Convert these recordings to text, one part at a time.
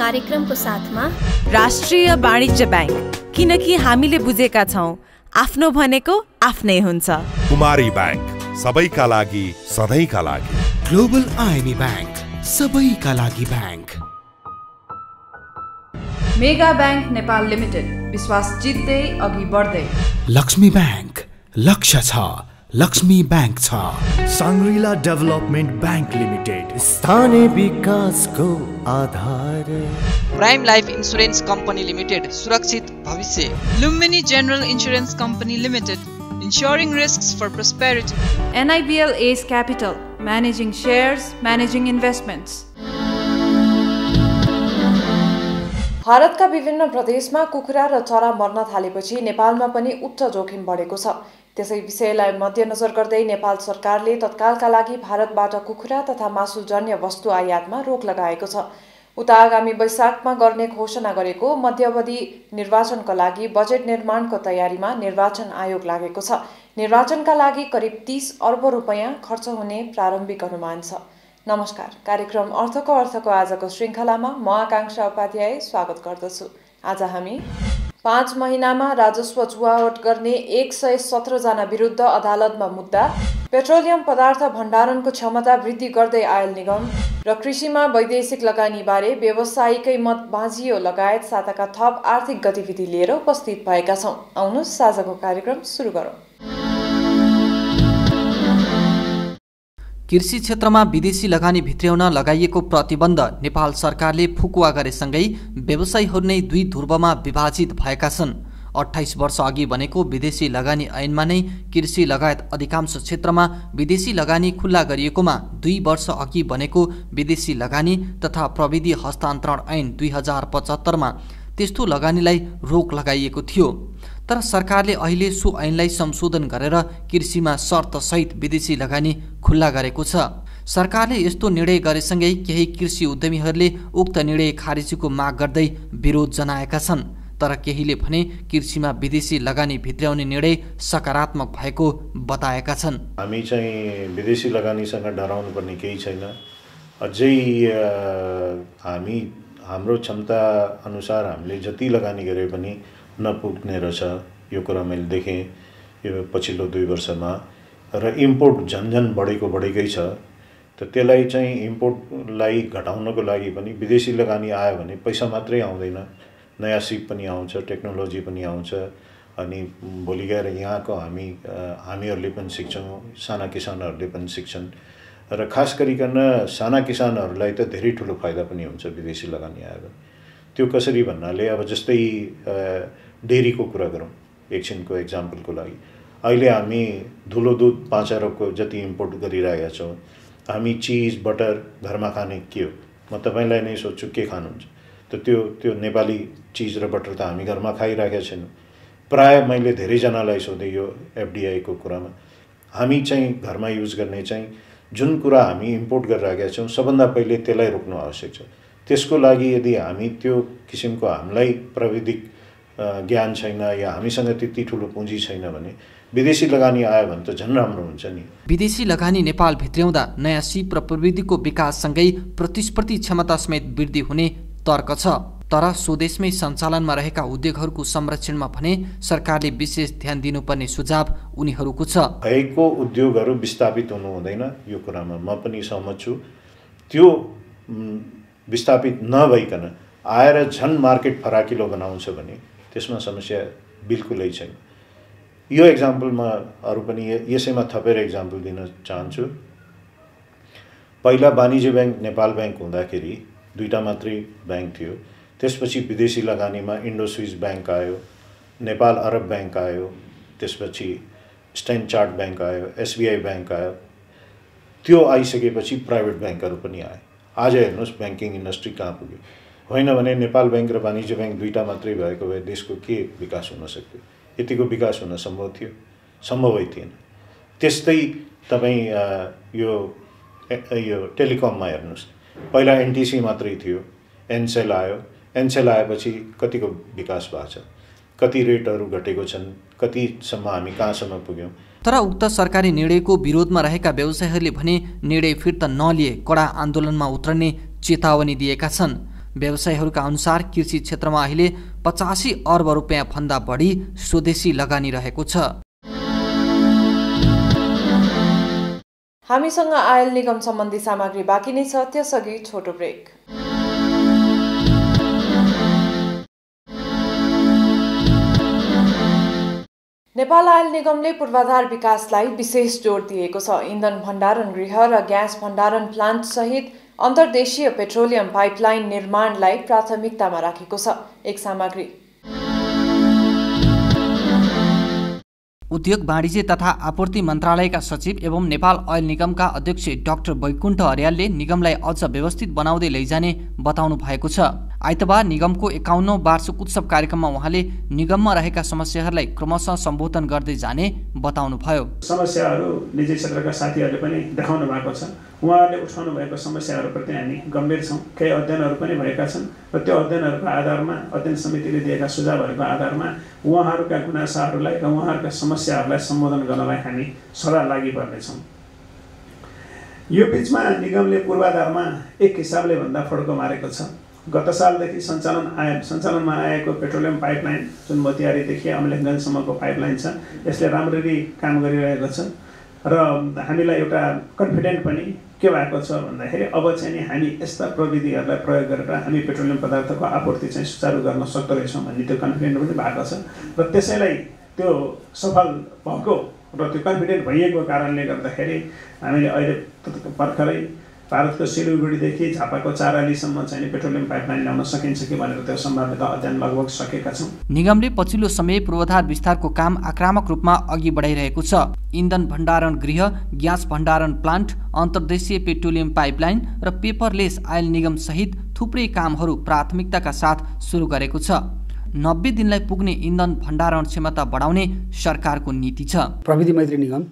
कार्यक्रमको साथमा राष्ट्रिय वाणिज्य बैंक, किनकि हामीले बुझेका छौं आफ्नो भनेको आफ्नै हुन्छ। कुमारी बैंक, सबैका लागि सधैँका लागि। ग्लोबल आइएमई बैंक, सबैका लागि bank. Mega bank Nepal Limited, विश्वास जित्दै अघि बढ्दै। लक्ष्मी बैंक, लक्ष्य छ, लक्ष्मी बैंक छ। सांग्रिला डेभलपमेन्ट बैंक लिमिटेड, स्थानीय विकासको आधार। Prime Life Insurance Company Limited, सुरक्षित भविष्य। Lumbini General Insurance Company Limited, ensuring risks for prosperity. NIBL Ace Capital, managing shares, managing investments. भारतका विभिन्न प्रदेशमा कुखुरा र चरा मर्न थालेपछि नेपालमा पनि उच्च जोखिम बढेको छ। त्यसै विषयलाई मध्यनजर गर्दै नेपाल सरकारले तत्कालका लागि भारतबाट कुखुरा तथा मासुजन्य वस्तु आयातमा रोक लगाएको छ। उता आगामी वैशाखमा गर्ने घोषणा गरेको मध्यावधि निर्वाचनका लागि बजेट निर्माणको तयारीमा निर्वाचन आयोग लागेको छ। निर्वाचनका लागि करिब 30 अर्ब रुपैयाँ खर्च हुने प्रारम्भिक अनुमान छ। नमस्कार, कार्यक्रम अर्थको आजको श्रृङ्खलामा म आकांक्षा उपाध्याय स्वागत गर्दछु। आज हामी 5 महिनामा राजस्व चुहावट गर्ने 117 जना विरुद्ध अदालतमा मुद्दा, पेट्रोलियम पदार्थ भण्डारणको क्षमता वृद्धि गर्दै आयल निगम र कृषिमा वैदेशिक लगानीबारे व्यवसायिकै मत बाँझियो लगायत साताका थप आर्थिक गतिविधि लिएर उपस्थित भएका छौँ। आउनुहोस् साझाको कार्यक्रम सुरु गरौँ। कृषि क्षेत्रमा विदेशी लगानी भित्र्याउन लगाइएको प्रतिबन्ध नेपाल सरकारले फुकुवा गरेसँगै व्यवसायीहरू नै दुई ध्रुवमा विभाजित भएका छन्। 28 वर्ष अघि बनेको विदेशी लगानी ऐनमा नै कृषि लगायत अधिकांश क्षेत्रमा विदेशी लगानी खुल्ला गरिएकोमा 2 वर्ष अघि बनेको विदेशी लगानी तथा प्रविधि हस्तान्तरण ऐन 2075 मा त्यस्तो लगानीलाई रोक लगाइएको थियो। तर सरकारले अहिले सो ऐनलाई संशोधन गरेर कृषिमा शर्तसहित विदेशी लगानी खुल्ला गरेको छ। सरकारले यस्तो निर्णय गरेसँगै केही कृषि उद्यमीहरूले उक्त निर्णय खारेजीको माग गर्दै विरोध जनाएका छन्। तर केहीले भने कृषिमा विदेशी लगानी भित्र्याउने निर्णय सकारात्मक भएको बताएका छन्। हामी चाहिँ विदेशी लगानीसँग डराउनु पर्ने केही छैन। अझै हाम्रो क्षमता अनुसार हामीले जति लगानी गरे पनि नपुग्ने रहेछ। यो कुरा मैले देखेँ यो पछिल्लो 2 वर्षमा। र इम्पोर्ट झन्झन बढेकै छ। त त्यसलाई चाहिँ इम्पोर्टलाई घटाउनको लागि पनि विदेशी लगानी आयो भने पैसा मात्रै आउँदैन, नयाँ सिप पनि आउँछ, टेक्नोलोजी पनि आउँछ। अनि भोलि गएर यहाँको हामीहरूले पनि सिक्छौँ, साना किसानहरूले पनि सिक्छन्। र खास गरिकन साना किसानहरूलाई त धेरै ठुलो फाइदा पनि हुन्छ विदेशी लगानी आयो। त्यो कसरी भन्नाले अब जस्तै डेरीको कुरा गरौँ एकछिनको एक्जाम्पलको लागि। अहिले हामी धुलो दुध 5 अरबको जति इम्पोर्ट गरिरहेका छौँ। हामी चिज बटर घरमा खाने के हो? म तपाईँलाई नै सोध्छु के खानुहुन्छ? त त्यो नेपाली चिज र बटर त हामी घरमा खाइरहेका छैनौँ। प्रायः मैले धेरैजनालाई सोधेँ यो एफडिआईको कुरामा। हामी चाहिँ घरमा युज गर्ने चाहिँ जुन कुरा हामी इम्पोर्ट गरिरहेका छौँ सबभन्दा पहिले त्यसलाई रोक्नु आवश्यक छ। त्यसको लागि यदि हामी त्यो किसिमको हामीलाई प्राविधिक ज्ञान छैन या हामीसँग त्यति ठुलो पुँजी छैन भने विदेशी लगानी आयो भने त झन् राम्रो हुन्छ नि। विदेशी लगानी नेपाल भित्र्याउँदा नयाँ सिप र प्रविधिको विकाससँगै प्रतिस्पर्धी क्षमता समेत वृद्धि हुने तर्क छ। तर स्वदेशमै सञ्चालनमा रहेका उद्योगहरूको संरक्षणमा भने सरकारले विशेष ध्यान दिनुपर्ने सुझाव उनीहरूको छ। भएको उद्योगहरू विस्थापित हुनु हुँदैन, यो कुरामा म पनि सहमत छु। त्यो विस्थापित नभइकन आएर झन् मार्केट फराकिलो बनाउँछ भने त्यसमा समस्या बिल्कुलै छैन। यो एक्जाम्पलमा अरू पनि यसैमा थपेर एक्जाम्पल दिन चाहन्छु। पहिला वाणिज्य बैंक नेपाल बैंक हुँदाखेरि 2टा मात्रै बैंक थियो। त्यसपछि विदेशी लगानीमा इन्डो स्विस बैंक आयो, नेपाल अरब बैंक आयो, त्यसपछि स्टैन्ड चार्ट बैंक आयो, एसबीआई बैंक आयो। त्यो आइसकेपछि प्राइभेट बैंकहरू पनि आए। आज हेर्नुहोस् ब्याङ्किङ इन्डस्ट्री कहाँ पुग्यो। होइन भने नेपाल बैंक र वाणिज्य बैंक 2टा मात्रै भएको भए देशको के विकास हुन सक्थ्यो? यतिको विकास हुन सम्भव थियो? सम्भवै थिएन। त्यस्तै तपाईँ यो टेलिकममा हेर्नुहोस्। पहिला एनटिसी मात्रै थियो, एनसेल आयो। एनसेल आएपछि कतिको विकास भएको छ, कति रेटहरू घटेको छन्, कतिसम्म हामी कहाँसम्म पुग्यौँ। तर उक्त सरकारी निर्णयको विरोधमा रहेका व्यवसायीहरूले भने निर्णय फिर्ता नलिए कडा आन्दोलनमा उत्रने चेतावनी दिएका छन्। व्यवसायीहरूका अनुसार कृषि क्षेत्रमा अहिले 85 अर्ब रुपियाँ भन्दा बढी स्वदेशी लगानी रहेको छ। हामीसँग आयल निगम सम्बन्धी सामग्री बाँकी नै छ, त्यसअघि छोटो ब्रेक। नेपाल आयल निगमले पूर्वाधार विकासलाई विशेष जोड दिएको छ। इन्धन भण्डारण गृह र ग्यास भण्डारण प्लान्ट सहित अन्तर्देशीय पेट्रोलियम पाइपलाइन निर्माणलाई प्राथमिकतामा राखेको छ। एक सामग्री। उद्योग वाणिज्य तथा आपूर्ति मन्त्रालयका सचिव एवं नेपाल आयल निगमका अध्यक्ष डाक्टर वैकुण्ठ अर्यालले निगमलाई अझ व्यवस्थित बनाउँदै लैजाने बताउनु भएको छ। आइतबार निगमको 51औं वार्षिक उत्सव कार्यक्रममा उहाँले निगममा रहेका समस्याहरूलाई क्रमशः सम्बोधन गर्दै जाने बताउनुभयो। समस्याहरू निजी क्षेत्रका साथीहरूले पनि देखाउनु भएको छ। उहाँहरूले उठाउनु भएको समस्याहरूप्रति हामी गम्भीर छौँ। केही अध्ययनहरू पनि भएका छन् र त्यो अध्ययनहरूको आधारमा, अध्ययन समितिले दिएका सुझावहरूको आधारमा उहाँहरूका गुनासाहरूलाई र उहाँहरूका समस्याहरूलाई सम्बोधन गर्नलाई हामी सदा लागि पर्नेछौँ। यो बिचमा निगमले पूर्वाधारमा एक हिसाबले भन्दा फड्को मारेको छ। गत सालदेखि सञ्चालनमा आएको पेट्रोलियम पाइपलाइन जुन मोतिहारीदेखि अमलेखगञ्जसम्मको पाइपलाइन छ, यसले राम्ररी काम गरिरहेको छ र हामीलाई एउटा कन्फिडेन्ट पनि के भएको छ भन्दाखेरि अब चाहिँ नि हामी यस्ता प्रविधिहरूलाई प्रयोग गरेर हामी पेट्रोलियम पदार्थको आपूर्ति चाहिँ सुचारू गर्न सक्दो रहेछौँ भन्ने त्यो कन्फिडेन्ट पनि भएको छ र त्यसैलाई त्यो सफल भएको र त्यो कन्फिडेन्ट भइएको कारणले गर्दाखेरि हामीले अहिले भर्खरै भारतको सिलगढीदेखि झापाको चारालीसम्म चाहिँ पेट्रोलियम पाइपलाइन ल्याउन सकिन्छ कि भनेर त्यो सम्भाव्यता अध्ययन लगभग सकेका छौँ। निगमले पछिल्लो समय पूर्वाधार विस्तारको काम आक्रामक रूपमा अघि बढाइरहेको छ। इन्धन भण्डारण गृह, ग्यास भण्डारण प्लान्ट, अन्तर्देशीय पेट्रोलियम पाइपलाइन र पेपरलेस आयल निगम सहित थुप्रै कामहरू प्राथमिकताका साथ सुरु गरेको छ। 90 दिनलाई पुग्ने इन्धन भण्डारण क्षमता बढाउने सरकारको नीति छ। प्रविधि मैत्री निगम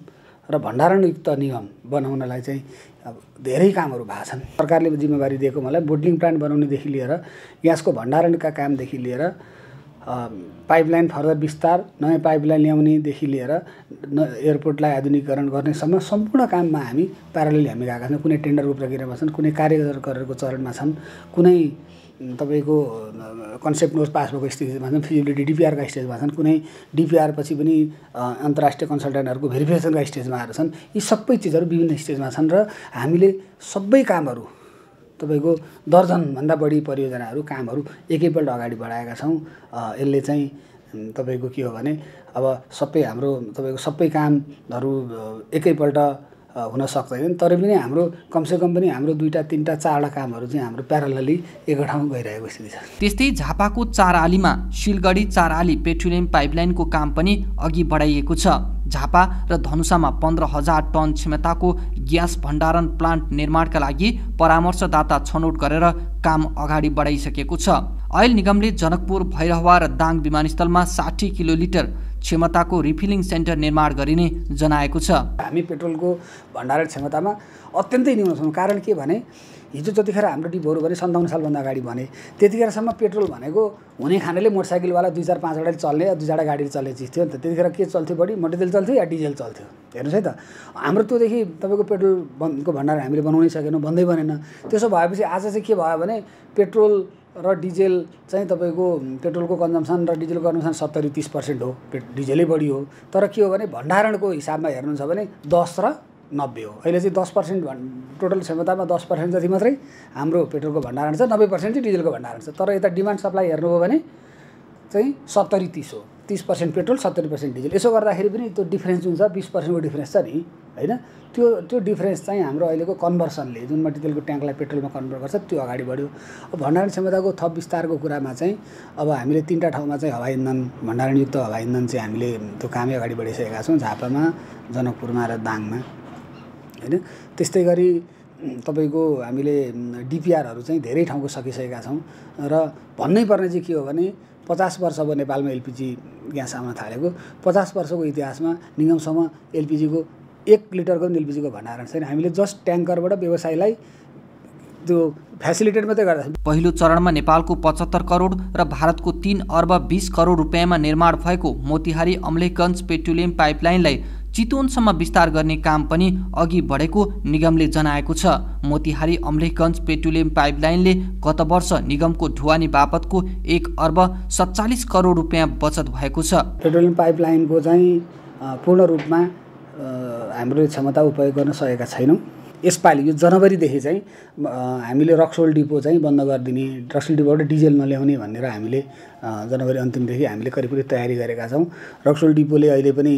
र भण्डारणयुक्त निगम बनाउनलाई चाहिँ अब धेरै कामहरू भएको छन्। सरकारले जिम्मेवारी दिएको मलाई बोटलिङ प्लान्ट बनाउनेदेखि लिएर ग्यासको भण्डारणका कामदेखि लिएर पाइपलाइन फर्दर विस्तार, नयाँ पाइपलाइन ल्याउनेदेखि लिएर एयरपोर्टलाई आधुनिकीकरण गर्नेसम्म सम्पूर्ण काममा हामी प्यारालेली हामी गएका छौँ। कुनै टेन्डरको प्रक्रियामा छन्, कुनै कार्यहरूको चरणमा छन्, कुनै तपाईँको कन्सेप्ट नोट पास भएको स्टेजमा छन्, फिजिबिलिटी डिपिआरका स्टेजमा छन्, कुनै डिपिआर पछि पनि अन्तर्राष्ट्रिय कन्सल्टेन्टहरूको भेरिफिकेसनका स्टेजमा आएर छन्। यी सबै चिजहरू विभिन्न स्टेजमा छन् र हामीले सबै कामहरू तपाईँको दर्जनभन्दा बढी परियोजनाहरू कामहरू एकैपल्ट अगाडि बढाएका छौँ। यसले चाहिँ तपाईँको के हो भने अब सबै हाम्रो तपाईँको सबै कामहरू एकैपल्ट हुन सक्दैन, तर पनि हाम्रो कमसेकम पनि हाम्रो 2-3 4 कामहरू चाहिँ हाम्रो प्यारालेली एक ठाउँ गइरहेको स्थिति छ। त्यस्तै झापाको चारआलीमा सिलगढी चारआली पेट्रोलियम पाइपलाइनको काम पनि अघि बढाइएको छ। झापा र धनुषामा 15,000 टन क्षमताको ग्यास भण्डारण प्लान्ट निर्माणका लागि परामर्शदाता छनौट गरेर काम अगाडि बढाइसकेको छ। आयल निगमले जनकपुर, भैरहवा र दाङ विमानस्थलमा 60 किलोलिटर क्षमताको रिफिलिङ सेन्टर निर्माण गरिने जनाएको छ। हामी पेट्रोलको भण्डारण क्षमतामा अत्यन्तै न्यून छौँ। कारण के भने हिजो जतिखेर हाम्रो डिपोहरू भने 57 सालभन्दा अगाडि भने त्यतिखेरसम्म पेट्रोल भनेको हुने खानेले मोटरसाइकलवाला 2-4-5वटा चल्ने, 2-4 गाडीले चल्ने चिज थियो नि त। त्यतिखेर के चल्थ्यो, बढी मोटरसाइकल चल्थ्यो या डिजेल चल्थ्यो। हेर्नुहोस् है त, हाम्रो त्योदेखि तपाईँको पेट्रोलको भण्डारण हामीले बनाउनै सकेनौँ, बन्दै बनेन। त्यसो भएपछि आज चाहिँ के भयो भने पेट्रोल र डिजेल चाहिँ तपाईँको पेट्रोलको कन्जम्सन र डिजेलको कन्जम्सन 70-30% हो, डिजेलै बढी हो। तर के हो भने भण्डारणको हिसाबमा हेर्नुहुन्छ भने 10 र 90 हो। अहिले चाहिँ 10% टोटल क्षमतामा 10% जति मात्रै हाम्रो पेट्रोलको भण्डारण छ, 90% चाहिँ डिजेलको भण्डारण छ। तर यता डिमान्ड सप्लाई हेर्नुभयो भने चाहिँ 70-30 हो, 30% पेट्रोल 70% डिजेल। यसो गर्दाखेरि पनि त्यो डिफ्रेन्स जुन छ 20% को डिफ्रेन्स छ नि हैन, त्यो डिफ्रेन्स चाहिँ हाम्रो अहिलेको कन्भर्सनले जुन मटेरियलको ट्याङ्कलाई पेट्रोलमा कन्भर्ट गर्छ त्यो अगाडि बढ्यो। अब भण्डारण क्षमताको थप विस्तारको कुरामा चाहिँ अब हामीले 3टा ठाउँमा चाहिँ हवाई इन्धन, भण्डारणयुक्त हवाई इन्धन चाहिँ हामीले त्यो कामै अगाडि बढाइसकेका छौँ, झापामा, जनकपुरमा र दाङमा हैन। त्यस्तै गरी तपाईँको हामीले डिपिआरहरू चाहिँ धेरै ठाउँको सकिसकेका छौँ र भन्नै पर्ने चाहिँ के हो भने 50 वर्ष अब नेपालमा एलपिजी ग्यास आउन थालेको। 50 वर्षको इतिहासमा निगमसम्म एलपिजीको 1 लिटरको एलपिजीको भण्डारण छैन। हामीले जस्ट ट्याङ्करबाट व्यवसायलाई त्यो फेसिलिटेट मात्रै गर्दा। पहिलो चरणमा नेपालको 75 करोड र भारतको 3 अर्ब 20 करोड रुपियाँमा निर्माण भएको मोतिहारी अमलेखगञ्ज पेट्रोलियम पाइपलाइनलाई चितवनसम्म विस्तार गर्ने काम पनि अघि बढेको निगमले जनाएको छ। मोतिहारी अमलेखगञ्ज पेट्रोलियम पाइपलाइनले गत वर्ष निगमको ढुवानी बापतको 1 अर्ब 47 करोड रुपियाँ बचत भएको छ। पेट्रोलियम पाइपलाइनको चाहिँ पूर्ण रूपमा हाम्रो क्षमता उपयोग गर्न सकेका छैनौँ। यसपालि यो जनवरीदेखि चाहिँ हामीले रक्सोल डिपो चाहिँ बन्द गरिदिने, रक्सोल डिपोबाट डिजेल नल्याउने भनेर हामीले जनवरी अन्तिमदेखि हामीले करिब तयारी गरेका छौँ। रक्सोल डिपोले अहिले पनि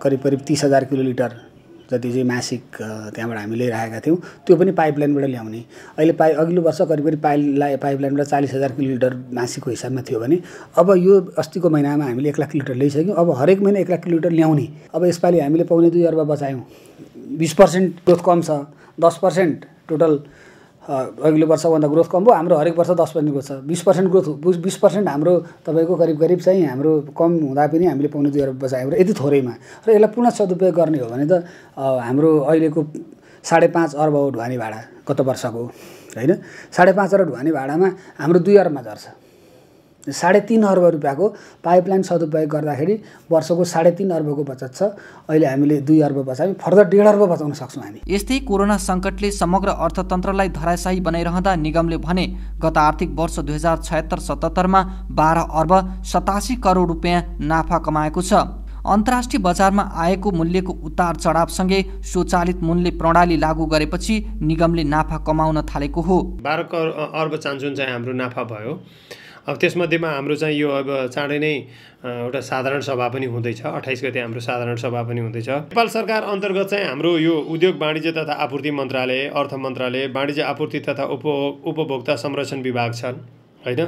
करिब 30,000 किलोलिटर जति चाहिँ मासिक त्यहाँबाट हामीले राखेका थियौँ, त्यो पनि पाइपलाइनबाट ल्याउने। अहिले अघिल्लो वर्ष करिब पाइपलाइनबाट 40,000 किलोलिटर मासिकको हिसाबमा थियो भने अब यो अस्तिको महिनामा हामीले 1 लाख किलोमिटर ल्याइसक्यौँ। अब हरेक महिना 1 लाख किलोमिटर ल्याउने। अब यसपालि हामीले पाउने 2 अर्ब बचायौँ। 20% ग्रोथ कम छ, 10% टोटल अघिल्लो वर्षभन्दा ग्रोथ कम भयो। हाम्रो हरेक वर्ष 10% ग्रोथ छ, 20% ग्रोथ, 20% हाम्रो तपाईँको करिब चाहिँ हाम्रो कम हुँदा पनि हामीले पाउने 2 अर्ब बचायौँ र यति थोरैमा। र यसलाई पुनः सदुपयोग गर्ने हो भने त हाम्रो अहिलेको 5.5 अर्ब हो ढुवानी भाडा गत वर्षको, होइन? 5.5 अर्ब ढुवानी भाडामा हाम्रो 2 अर्बमा झर्छ। 3.5 अर्ब रुपियाँको पाइपलाइन सदुपयोग गर्दाखेरि वर्षको 3.5 अर्बको बचत छ। अहिले हामीले 2 अर्ब बचायौँ, फर्दर 1.5 अर्ब बचाउन सक्छौँ हामी। यस्तै कोरोना सङ्कटले समग्र अर्थतन्त्रलाई धराशायी बनाइरहँदा निगमले भने गत आर्थिक वर्ष 2076-77मा 12 अर्ब 87 करोड रुपियाँ नाफा कमाएको छ। अन्तर्राष्ट्रिय बजारमा आएको मूल्यको उतार चढावसँगै स्वचालित मूल्य प्रणाली लागू गरेपछि निगमले नाफा कमाउन थालेको हो। 12 अर्ब चान्चुन चाहिँ हाम्रो नाफा भयो। अब त्यसमध्येमा हाम्रो चाहिँ यो अब चाँडै नै एउटा साधारण सभा पनि हुँदैछ। 28 गते हाम्रो साधारण सभा पनि हुँदैछ। नेपाल सरकार अन्तर्गत चाहिँ हाम्रो यो उद्योग वाणिज्य तथा आपूर्ति मन्त्रालय, अर्थ मन्त्रालय, वाणिज्य आपूर्ति तथा उपभोक्ता संरक्षण विभाग छन्, होइन?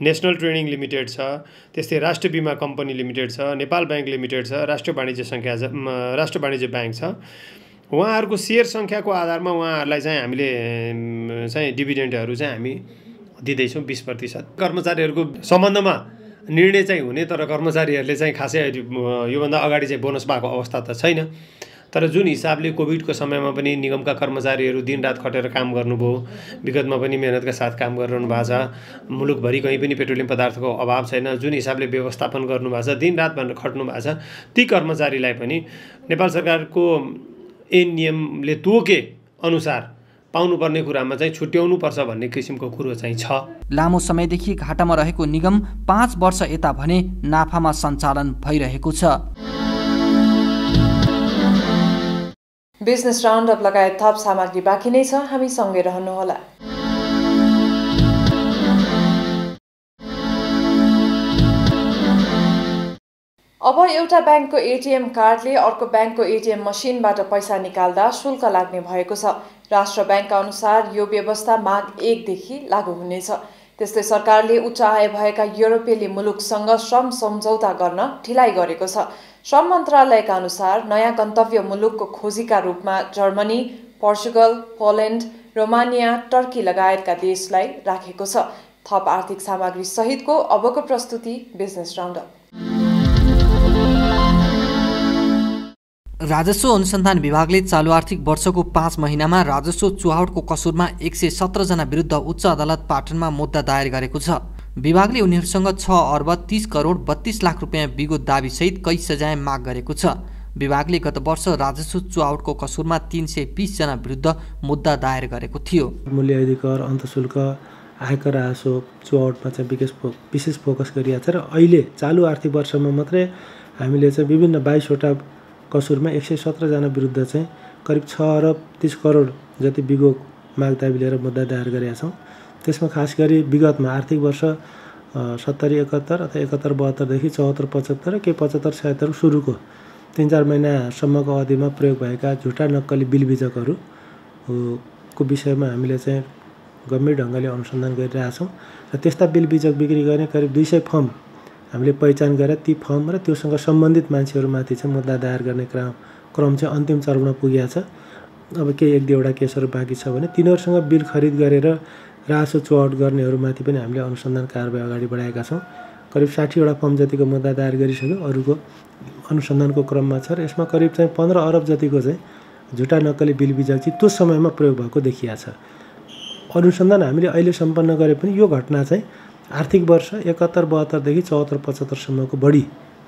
नेसनल ट्रेडिङ लिमिटेड छ, त्यस्तै राष्ट्र बिमा कम्पनी लिमिटेड छ, नेपाल ब्याङ्क लिमिटेड छ, राष्ट्र वाणिज्य ब्याङ्क छ। उहाँहरूको सेयर सङ्ख्याको आधारमा उहाँहरूलाई चाहिँ हामीले चाहिँ डिभिडेन्डहरू चाहिँ हामी दिँदैछौँ 20%। कर्मचारीहरूको सम्बन्धमा निर्णय चाहिँ हुने, तर कर्मचारीहरूले चाहिँ खासै योभन्दा अगाडि चाहिँ बोनस पाएको अवस्था त छैन। तर जुन हिसाबले कोभिडको समयमा पनि निगमका कर्मचारीहरू दिनरात खटेर काम गर्नुभयो, विगतमा पनि मेहनतका साथ काम गरिरहनु भएको छ। मुलुकभरि कहीँ पनि पेट्रोलियम पदार्थको अभाव छैन। जुन हिसाबले व्यवस्थापन गर्नुभएको छ, दिनरात भनेर खट्नु भएको छ, ती कर्मचारीलाई पनि नेपाल सरकारको ऐन नियमले तोके अनुसार पाउनुपर्ने कुरामा चाहिँ छुट्याउनु पर्छ भन्ने किसिमको कुरो चाहिँ छ। लामो समयदेखि घाटामा रहेको निगम 5 वर्ष यता भने नाफामा सञ्चालन भइरहेको छ। बिजनेस राउन्डअप लगायत थप सामग्री बाँकी नै छ, हामी सँगै रहनुहोला। अब एउटा ब्याङ्कको एटिएम कार्डले अर्को ब्याङ्कको एटिएम मसिनबाट पैसा निकाल्दा शुल्क लाग्ने भएको छ। राष्ट्र ब्याङ्कका अनुसार यो व्यवस्था माघ 1 देखि लागू हुनेछ। त्यस्तै सरकारले उच्च आय भएका युरोपेली मुलुकसँग श्रम सम्झौता गर्न ढिलाइ गरेको छ। श्रम मन्त्रालयका अनुसार नयाँ गन्तव्य मुलुकको खोजीका रूपमा Germany, Portugal, Poland, Romania, Turkey लगायतका देशलाई राखेको छ। थप आर्थिक सामग्री सहितको अबको प्रस्तुति बिजनेस राउन्डअप। राजस्व अनुसन्धान विभागले चालु आर्थिक वर्षको 5 महिनामा राजस्व चुहावटको कसुरमा 117 जना विरुद्ध उच्च अदालत पाटनमा मुद्दा दायर गरेको छ। विभागले उनीहरूसँग 6 अर्ब 30 करोड 32 लाख रुपियाँ बिगो दाबीसहित कई सजाय माग गरेको छ। विभागले गत वर्ष राजस्व चुहावटको कसुरमा 320 जना विरुद्ध मुद्दा दायर गरेको थियो। मूल्य अधिकार, अन्तशुल्क, आयकर राजस्व चुहावटमा चाहिँ विशेष फोकस गरिएको छ र अहिले चालु आर्थिक वर्षमा मात्रै हामीले चाहिँ विभिन्न 22 वटा कसुरमा 117 जना विरुद्ध चाहिँ करिब 6 अर्ब 30 करोड जति बिगो माग दाबी लिएर मुद्दा दायर गरेका छौँ। त्यसमा खास गरी विगतमा आर्थिक वर्ष 70-71 अथवा 71-72 देखि 74-75 र केही 75-76 सुरुको 3-4 महिनासम्मको अवधिमा प्रयोग भएका झुटा नक्कली बिलबिजकहरू को विषयमा हामीले चाहिँ गम्भीर ढङ्गले अनुसन्धान गरिरहेका छौँ र त्यस्ता बिलबिजक बिक्री गर्ने करिब 200 फर्म हामीले पहिचान गरेर ती फर्म र त्योसँग सम्बन्धित मान्छेहरूमाथि चाहिँ मुद्दा दायर गर्ने क्रम चाहिँ अन्तिम चरणमा पुगेको छ। अब केही 1-2 केसहरू बाँकी छ भने तिनीहरूसँग बिल खरिद गरेर राजस्व चुहावट गर्नेहरूमाथि पनि हामीले अनुसन्धान कारबाही अगाडि बढाएका छौँ। करिब 60 वटा फर्म जतिको मुद्दा दायर गरिसक्यो, अरूको अनुसन्धानको क्रममा छ र यसमा करिब चाहिँ 15 अर्ब जतिको चाहिँ झुटा नक्कली बिलबिजक चाहिँ त्यो समयमा प्रयोग भएको देखिएको छ। अनुसन्धान हामीले अहिले सम्पन्न गरे पनि यो घटना चाहिँ आर्थिक वर्ष 71-72 देखि 74-75 सम्मको बढी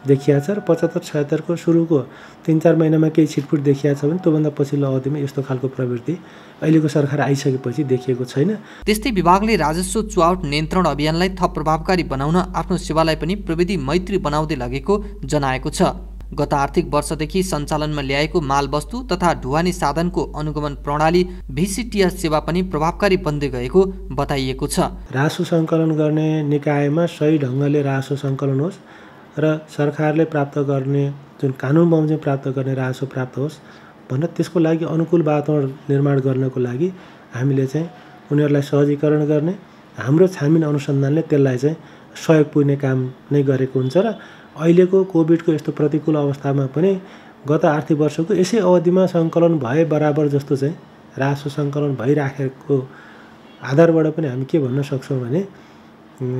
देखिया छ र 75-76 को सुरुको 3-4 महिनामा केही छिटफुट देखिया छ भने त्योभन्दा पछिल्लो अवधिमा यस्तो खालको प्रवृत्ति अहिलेको सरकार आइसकेपछि देखिएको छैन। त्यस्तै विभागले राजस्व चुहावट नियन्त्रण अभियानलाई थप प्रभावकारी बनाउन आफ्नो सेवालाई पनि प्रविधि मैत्री बनाउँदै लगेको जनाएको छ। गत आर्थिक वर्षदेखि सञ्चालनमा ल्याएको मालवस्तु तथा ढुवानी साधनको अनुगमन प्रणाली VCTS सेवा पनि प्रभावकारी बन्दै गएको बताइएको छ। राजस्व सङ्कलन गर्ने निकायमा सही ढङ्गले राजस्व सङ्कलन होस् र सरकारले प्राप्त गर्ने जुन कानुन बमोजिम प्राप्त गर्ने राजस्व प्राप्त होस् भनेर त्यसको लागि अनुकूल वातावरण निर्माण गर्नको लागि हामीले चाहिँ उनीहरूलाई सहजीकरण गर्ने हाम्रो छानबिन अनुसन्धानले त्यसलाई चाहिँ सहयोग पुग्ने काम नै गरेको हुन्छ र अहिलेको कोभिडको यस्तो प्रतिकूल अवस्थामा पनि गत आर्थिक वर्षको यसै अवधिमा सङ्कलन भए बराबर जस्तो चाहिँ राजस्व सङ्कलन भइराखेको आधारबाट पनि हामी के भन्न सक्छौँ भने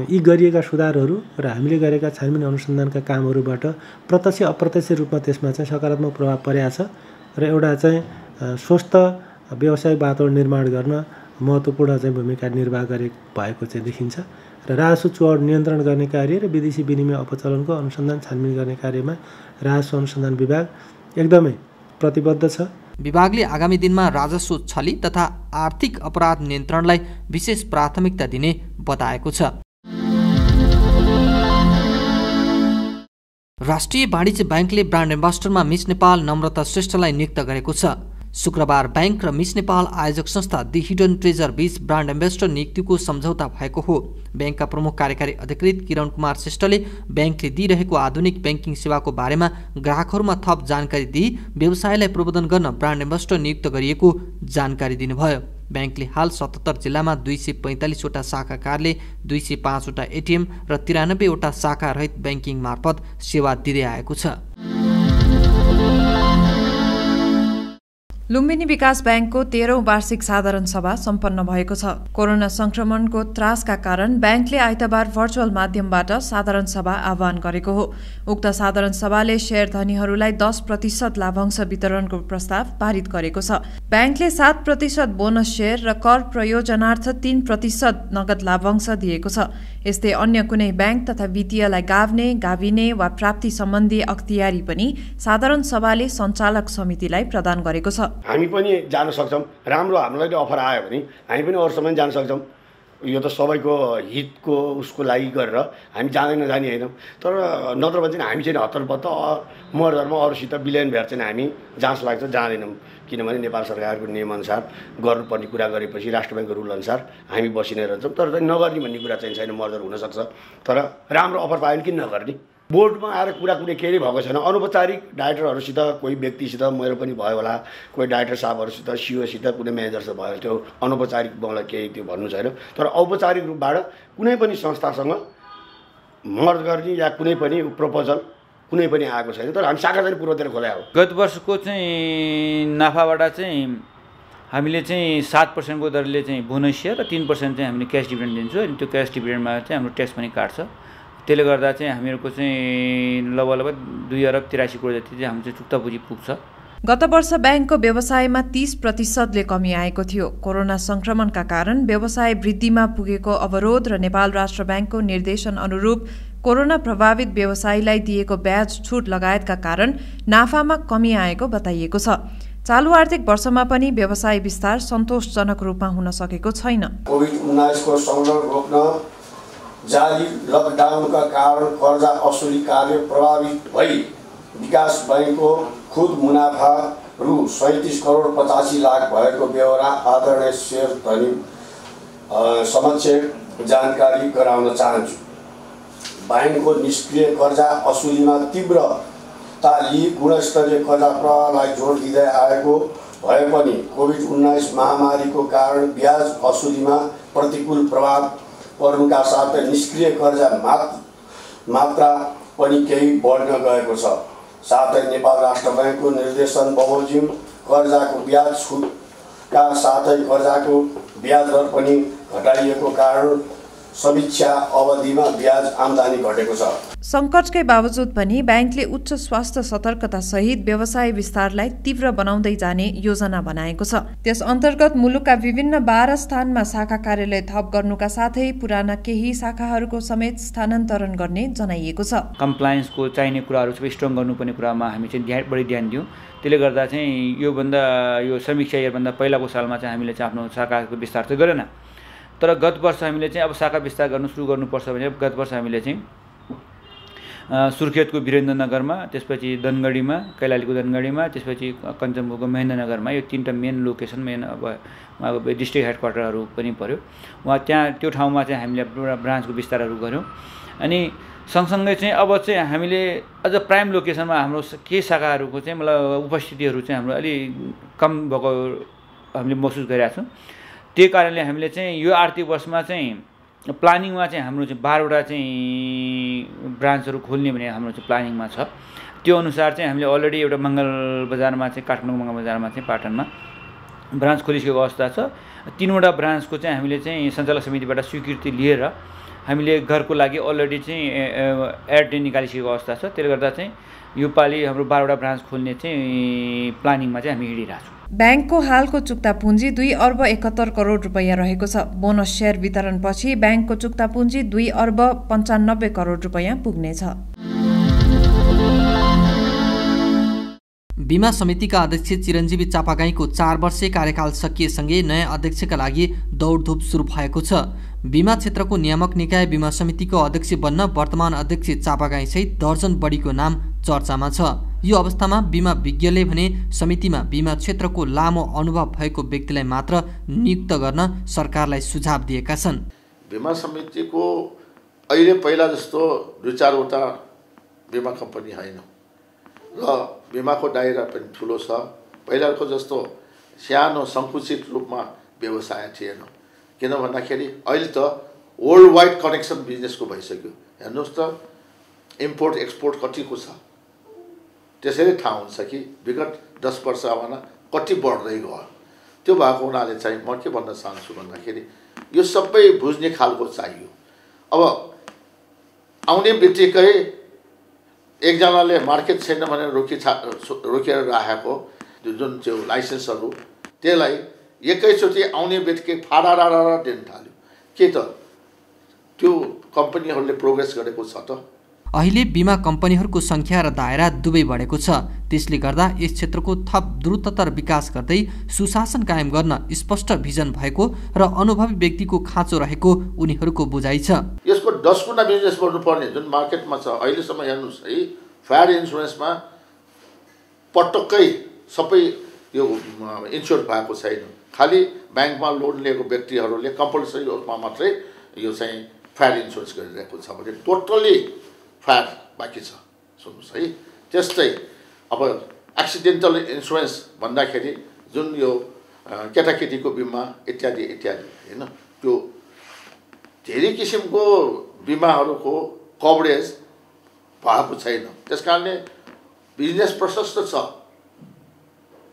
यी गरिएका सुधारहरू र हामीले गरेका छानबिन अनुसन्धानका कामहरूबाट प्रत्यक्ष अप्रत्यक्ष रूपमा त्यसमा चाहिँ सकारात्मक प्रभाव परेको छ र एउटा चाहिँ स्वस्थ व्यावसायिक वातावरण निर्माण गर्न महत्त्वपूर्ण चाहिँ भूमिका निर्वाह भएको चाहिँ देखिन्छ र राजस्व चुहावट नियन्त्रण गर्ने कार्य र विदेशी विनिमय अपचलनको अनुसन्धान छानबिन गर्ने कार्यमा राजस्व अनुसन्धान विभाग एकदमै प्रतिबद्ध छ। विभागले आगामी दिनमा राजस्व छली तथा आर्थिक अपराध नियन्त्रणलाई विशेष प्राथमिकता दिने बताएको छ। राष्ट्रिय वाणिज्य ब्याङ्कले ब्रान्ड एम्बासडरमा मिस नेपाल नम्रता श्रेष्ठलाई नियुक्त गरेको छ। शुक्रबार ब्याङ्क र मिस नेपाल आयोजक संस्था दि हिडन ट्रेजर बीच ब्रान्ड एम्बेसडर नियुक्तिको सम्झौता भएको हो। ब्याङ्कका प्रमुख कार्यकारी अधिकृत किरण कुमार श्रेष्ठले ब्याङ्कले दिइरहेको आधुनिक ब्याङ्किङ सेवाको बारेमा ग्राहकहरूमा थप जानकारी दिई व्यवसायलाई प्रबोधन गर्न ब्रान्ड एम्बेसडर नियुक्त गरिएको जानकारी दिनुभयो। ब्याङ्कले हाल 77 जिल्लामा 245 वटा शाखा कार्यालय, 205 वटा ATM र 93 वटा शाखा रहित ब्याङ्किङ मार्फत सेवा दिँदै आएको छ। लुम्बिनी विकास ब्याङ्कको 13औं वार्षिक साधारण सभा सम्पन्न भएको छ। कोरोना संक्रमणको त्रासका कारण ब्याङ्कले आइतबार भर्चुअल माध्यमबाट साधारण सभा आह्वान गरेको हो। उक्त साधारण सभाले शेयर धनीहरूलाई 10% लाभांश वितरणको प्रस्ताव पारित गरेको छ। ब्याङ्कले 7% बोनस शेयर र कर प्रयोजनार्थ 3% नगद लाभांश दिएको छ। यस्तै अन्य कुनै ब्याङ्क तथा वित्तीयलाई गाभ्ने, गाभिने वा प्राप्ति सम्बन्धी अख्तियारी पनि साधारण सभाले सञ्चालक समितिलाई प्रदान गरेको छ। हामी पनि जान सक्छौँ। राम्रो हामीलाई अफर आयो भने हामी पनि अरूसम्म जान सक्छौँ। यो त सबैको हितको उसको लागि गरेर हामी जाँदैन जाने हैनौँ। तर नत्र भने चाहिँ हामी चाहिँ हतरपत्त मर्दरमा अरूसित बिलियन भेट चाहिँ हामी जाँच लाग्छ जाँदैनौँ। किनभने नेपाल सरकारको नियमअनुसार गर्नुपर्ने कुरा गरेपछि राष्ट्र ब्याङ्कको रुल अनुसार हामी बसि नै रहन्छौँ। तर चाहिँ नगर्ने भन्ने कुरा चाहिँ छैन। मर्दर हुनसक्छ तर राम्रो अफर पायो भने किन नगर्ने। बोर्डमा आएर कुरा कुनै केही भएको छैन। अनौपचारिक डाइरेक्टरहरूसित कोही व्यक्तिसित मेरो पनि भयो होला, कोही डाइरेक्टर साहबहरूसित, सिओसित, कुनै म्यानेजरसित भयो। त्यो अनौपचारिक मलाई केही त्यो भन्नु छैन। तर औपचारिक रूपबाट कुनै पनि संस्थासँग मर्ज गर्ने या कुनै पनि प्रपोजल कुनै पनि आएको छैन। तर हामी शाखा चाहिँ पूर्वतिर खोला हो। गत वर्षको चाहिँ नाफाबाट चाहिँ हामीले चाहिँ 7% को दरले चाहिँ बोनस सेयर र 3% चाहिँ हामीले क्यास डिभिडेन्ड दिन्छौँ। अनि त्यो क्यास डिभिडेन्डमा चाहिँ हाम्रो ट्याक्स पनि काट्छ। त्यसले गर्दा चाहिँ हामीहरूको चाहिँ लगभग 2 अरब 83 करोड जति चाहिँ हाम्रो चाहिँ चुक्ता पुँजी पुग्छ। गत वर्ष ब्याङ्कको व्यवसायमा 30% कमी आएको थियो। कोरोना संक्रमणका कारण व्यवसाय वृद्धिमा पुगेको अवरोध र नेपाल राष्ट्र ब्याङ्कको निर्देशन अनुरूप कोरोना प्रभावित व्यवसायीलाई दिएको ब्याज छुट लगायतका कारण नाफामा कमी आएको बताइएको छ। चालु आर्थिक वर्षमा पनि व्यवसाय विस्तार सन्तोषजनक रूपमा हुन सकेको छैन। कोभिड-19 को संक्रमण रोक्न जारी लकडाउनका कारण कर्जा असुली कार्य प्रभावित भई विकास बैंकको खुद मुनाफा रु 37 करोड 85 लाख भएको बेहोरा आदरणीय शेयर धनी समक्ष जानकारी गराउन चाहन्छु। बैंकको निष्क्रिय कर्जा असुलीमा तीव्रता लिई गुणस्तरीय कर्जा प्रवाहलाई जोड दिँदै आएको भए पनि कोभिड-19 महामारीको कारण ब्याज असुलीमा प्रतिकूल प्रभाव पर्नुका साथै निष्क्रिय कर्जा मात्रा पनि केही बढ्न गएको छ। साथै नेपाल राष्ट्र ब्याङ्कको निर्देशन बमोजिम कर्जाको ब्याज छुटका साथै कर्जाको ब्याज दर पनि घटाइएको कारण समीक्षा अवधिमा ब्याज आम्दानी घटेको छ। सङ्कटकै बावजुद पनि ब्याङ्कले उच्च स्वास्थ्य सतर्कता सहित व्यवसाय विस्तारलाई तीव्र बनाउँदै जाने योजना बनाएको छ। त्यस अन्तर्गत मुलुकका विभिन्न 12 स्थानमा शाखा कार्यालय थप गर्नुका साथै पुराना केही शाखाहरूको समेत स्थानान्तरण गर्ने जनाइएको छ। कम्प्लायन्सको चाहिने कुराहरू सबै स्ट्रङ गर्नुपर्ने कुरामा हामी चाहिँ बढी ध्यान दियौँ। त्यसले गर्दा चाहिँ यो समीक्षा इयरभन्दा पहिलाको सालमा चाहिँ हामीले चाहिँ आफ्नो शाखाको विस्तार चाहिँ गरेन। तर गत वर्ष हामीले चाहिँ अब शाखा विस्तार गर्नु सुरु गर्नुपर्छ भने गत वर्ष हामीले चाहिँ सुर्खेतको वीरेन्द्रनगरमा, त्यसपछि दनगढीमा, कैलालीको दनगढीमा, त्यसपछि कञ्चनपुरको महेन्द्रनगरमा, यो 3टा मेन लोकेसन, मेन अब डिस्ट्रिक्ट हेडक्वार्टरहरू पनि पर्यो। वहाँ त्यो ठाउँमा चाहिँ हामीले ब्रान्चको विस्तारहरू गऱ्यौँ। अनि सँगसँगै चाहिँ अब चाहिँ हामीले अझ प्राइम लोकेसनमा हाम्रो केही शाखाहरूको चाहिँ मतलब उपस्थितिहरू चाहिँ हाम्रो अलि कम भएको हामीले महसुस गरिरहेको छौँ। त्यही कारणले हामीले चाहिँ यो आर्थिक वर्षमा चाहिँ प्लानिङमा चाहिँ हाम्रो चाहिँ 12वटा चाहिँ ब्रान्चहरू खोल्ने भने हाम्रो चाहिँ प्लानिङमा छ। त्यो अनुसार चाहिँ हामीले अलरेडी एउटा मङ्गल बजारमा चाहिँ काठमाडौँ मङ्गल बजारमा चाहिँ पाटनमा ब्रान्च खोलिसकेको अवस्था छ। 3वटा ब्रान्चको चाहिँ हामीले चाहिँ सञ्चालक समितिबाट स्वीकृति लिएर हामीले घरको लागि अलरेडी चाहिँ एड निकालिसकेको अवस्था छ। त्यसले गर्दा चाहिँ योपालि हाम्रो 12वटा ब्रान्च खोल्ने चाहिँ प्लानिङमा चाहिँ हामी हिँडिरहेको छौँ। ब्याङ्कको हालको चुक्ता पुँजी 2 अर्ब 71 करोड रुपैयाँ रहेको छ। बोनस सेयर वितरणपछि ब्याङ्कको चुक्ता पुँजी 2 अर्ब 95 करोड रुपैयाँ पुग्नेछ। बीमा समितिका अध्यक्ष चिरञ्जीवी चापागाईको 4 वर्षे कार्यकाल सकिएसँगै नयाँ अध्यक्षका लागि दौडधुप सुरु भएको छ। बीमा क्षेत्रको नियामक निकाय बीमा समितिको अध्यक्ष बन्न वर्तमान अध्यक्ष चापागाईसहित दर्जन बढीको नाम चर्चामा छ। यो अवस्थामा बीमा विज्ञले भने समितिमा बीमा क्षेत्रको लामो अनुभव भएको व्यक्तिलाई मात्र नियुक्त गर्न सरकारलाई सुझाव दिएका छन्। बीमा समितिको अहिले पहिला जस्तो 2-4वटा बीमा कम्पनी होइन र बीमाको दायरा पनि ठुलो छ। पहिलाको जस्तो सानो सङ्कुचित रूपमा व्यवसाय थिएन। किन भन्दाखेरि अहिले त वर्ल्ड वाइड कनेक्सन बिजनेसको भइसक्यो। हेर्नुहोस् त इम्पोर्ट एक्सपोर्ट कतिको छ। त्यसैले थाहा हुन्छ कि विगत 10 वर्षमा कति बढ्दै गयो। त्यो भएको हुनाले चाहिँ म के भन्न चाहन्छु भन्दाखेरि यो सबै बुझ्ने खालको चाहियो। अब आउने बित्तिकै एकजनाले मार्केट छैन भनेर रोकेर राखेको जुन त्यो लाइसेन्सहरू त्यसलाई एकैचोटि आउने बित्तिकै फाडारा दिन थाल्यो। के त त्यो कम्पनीहरूले प्रोग्रेस गरेको छ त? अहिले बीमा कम्पनीहरूको संख्या र दायरा दुवै बढेको छ। त्यसले गर्दा यस क्षेत्रको थप द्रुततर विकास गर्दै सुशासन कायम गर्न स्पष्ट भिजन भएको र अनुभवी व्यक्तिको खाँचो रहेको उनीहरूको बुझाइ छ। यसको 10 गुणा बिजनेस गर्नुपर्ने जुन मार्केटमा छ अहिलेसम्म हेर्नुहोस् है, फायर इन्सुरेन्समा पटक्कै सबै यो इन्स्योर भएको छैन। खालि ब्याङ्कमा लोन लिएको व्यक्तिहरूले कम्पलसरी रूपमा मात्रै यो चाहिँ फायर इन्सुरेन्स गरिरहेको छ भने टोटल्ली फायर बाँकी छ। सुन्नुहोस् है, त्यस्तै अब एक्सिडेन्टल इन्सुरेन्स भन्दाखेरि जुन यो केटाकेटीको बिमा इत्यादि इत्यादि होइन, त्यो धेरै किसिमको बिमाहरूको कभरेज भएको छैन। त्यस कारणले बिजनेस प्रशस्त छ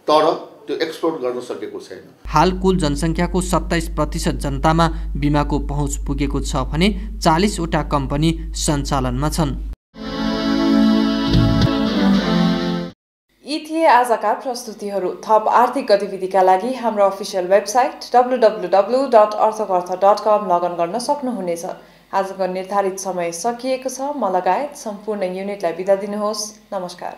तर त्यो एक्सप्लोर गर्न सकेको छैन। हाल कुल जनसङ्ख्याको 27% जनतामा बिमाको पहुँच पुगेको छ भने 40वटा कम्पनी सञ्चालनमा छन्। यी थिए आजका प्रस्तुतिहरू। थप आर्थिक गतिविधिका लागि हाम्रो अफिसियल वेबसाइट www.arthakatha.com लगइन गर्न सक्नुहुनेछ। आजको निर्धारित समय सकिएको छ। म लगायत सम्पूर्ण युनिटलाई बिदा दिनुहोस्। नमस्कार।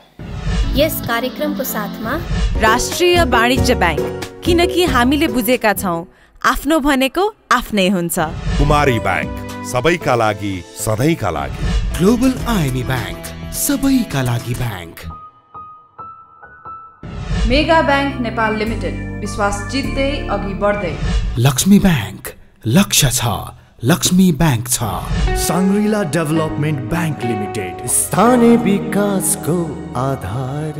यस कार्यक्रमको साथमा राष्ट्रिय वाणिज्य ब्याङ्क, किनकि हामीले बुझेका छौँ आफ्नो भनेको आफ्नै हुन्छ। कुमारी ब्याङ्क, सबैका लागि सधैँका लागि। ग्लोबल आइएमई ब्याङ्क, सबैका लागि bank. Mega Bank Nepal Limited, विश्वास जित्दै अघि बढ्दै। लक्ष्मी ब्याङ्क, लक्ष्य छ, लक्ष्मी ब्याङ्क छ। साङ्ग्रिला डेभलपमेन्ट ब्याङ्क लिमिटेड, स्थानीय विकासको आधार।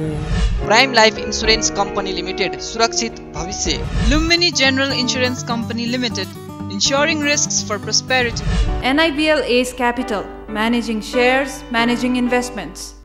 Prime Life Insurance Company Limited, सुरक्षित भविष्य। Lumbini General Insurance Company Limited, ensuring risks for prosperity. NIBL Ace Capital, managing shares, managing investments.